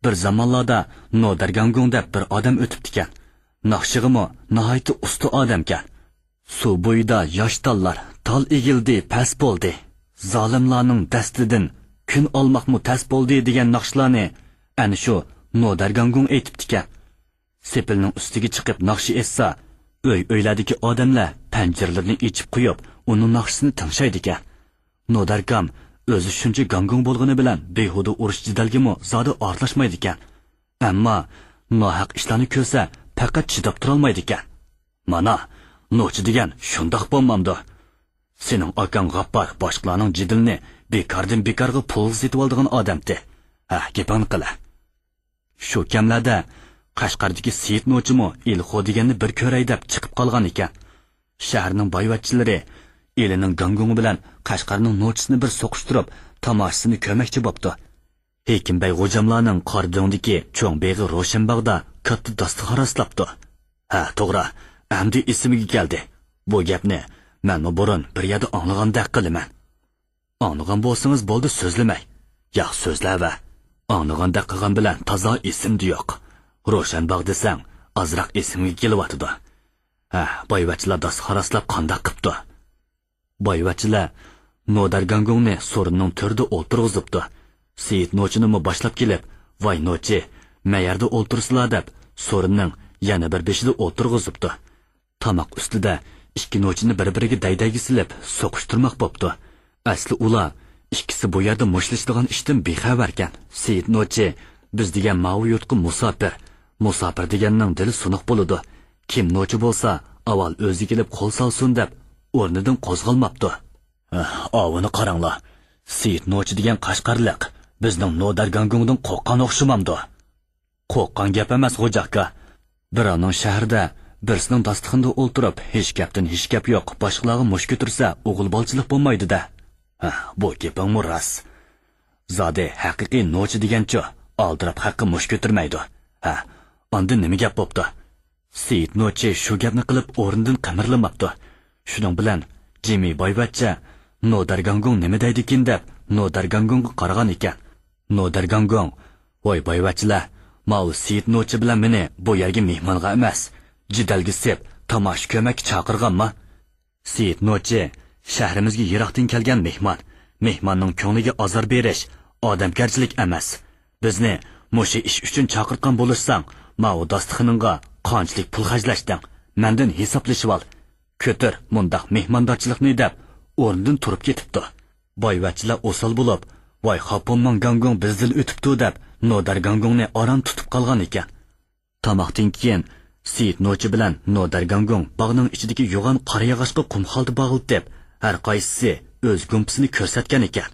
bir zamonlarda Nodargangung deb bir odam o'tibdi ekan. Naqshig'imi nihoyatda usta odamkan. Suv bo'yida yosh tallar tal egildi, past bo'ldi. Zolimlarning dastidan kun olmoqmi tas bo'ldi degan naqshlarni ana shu Nodargangung aytibdi ekan. Sepilning ustiga chiqib naqshi essa, uylardagi odamlar panjaralarni ichib qo'yib, uning naqshisini tingshaydi ekan. Nodargam o'zi shuncha gangung bo'lgani bilan behuda urush jidalgimi zodi ortlashmaydi ekan. Ammo nohaq ishlarni ko'rsa faqat chidab tura olmaydi ekan. Mana nochi degan shundoq bo'lmamdi. Sening akang G'appar boshqalarning jidilni bekordan bekorga pul setib oldigan odamdi. Ha, gapingni qila. Shu kamlarda Qashqardagi Seyit Nochimi Ilxo deganni bir ko'ray deb chiqib qolgan ekan. Shaharning boyvachchilari elining gangungi bilan Qashqarning Nochisini bir so'qishtirib, tamoshasini ko'makchi bo'pti. Hekimbay G'ojamlarning Qordongdagi Cho'ngbeg'i Roshanbog'da katta dasturxon raslabdi. Ha, to'g'ri, endi esimga keldi. Bu gapni men burun bir yerda anglagandek qilaman. Anglagan bo'lsangiz bo'ldi, so'zlamay. Yo'q, so'zlava. Anglagandek qilgan bilan toza esimdi yo'q. Roshanbog' desang, azroq esimga kelyapti. Ha, boyvachchilar dasturxon raslab qandoq qilibdi? Boyvachchilar Nodargangungni so'rinning to'rida o'ltirg'izibdi. Seyit Nochini boshlab kelib, "Voy Nochi, mayarda o'ltirsizlar" deb so'rinning yana bir beshida o'ltirg'izibdi. Tamoq ustida ikki Nochini bir-biriga daydayga silib, so'qishtirmoq bo'pti. Asli ular ikkisi bu yerda mushlashadigan ishdan bexabar ekan. Seyit Nochi biz degan mavi yurtqa musofir. Musofir deganning dili sunuq bo'ladi. Kim Nochi bo'lsa, avval o'zi kelib qo'l solsin deb o'rnidan qo'zg'almabdi. Ovini qaranglar. Seyit Nochi degan Qashqarliq bizning Nodargangungdan qo'rqqan o'xshamamdi. Qo'rqqan gap emas, xo'jaqqa. Birovning shahrida birsining dasturxonda o'ltirib, hech gapdan hech gap yo'q, boshqalarga mush ko'tirsa, o'g'il bolchilik bo'lmaydi-da. Bu gaping ras. Zodi haqiqiy Nochi degancha oldirab haqqi mush ko'tirmaydi. Onda nima gap bo'pti? Seyit Nochi shu gapni qilib o'rnidan qimirlamabdi. Shuning bilan Jimi boyvachcha Nodargangung nima deydikin deb Nodargangungga qaragan ekan. Nodargangung, "Voy boyvachchilar, mau Seyit Nochi bilan meni bu yerga mehmonga emas, jidalga sep tomosh ko'mak chaqirganmi? Seyit Nochi shahrimizga yiroqdan kelgan mehmon. Mehmonning ko'ngliga azor berish odamgarchilik emas. Bizni musha ish uchun chaqirgan bo'lsang, mau dasturxoningga qanchalik pul xarjlashding? Mendan hisoblashib ol. Ko'tir mundaq mehmondorchilikni deb o'rnidan turib ketibdi. Boyvachchilar o'sal bo'lib, "Voy Xopomman gangung bizdan o'tibdi" deb Nodargangungni oran tutib qolgan ekan. Tamoqdan keyin Seyit Nochi bilan Nodargangung bog'ning ichidagi yo'g'on qora yog'ochga qum xalta bog'ilib deb har qaysisi o'z gumpisini ko'rsatgan ekan.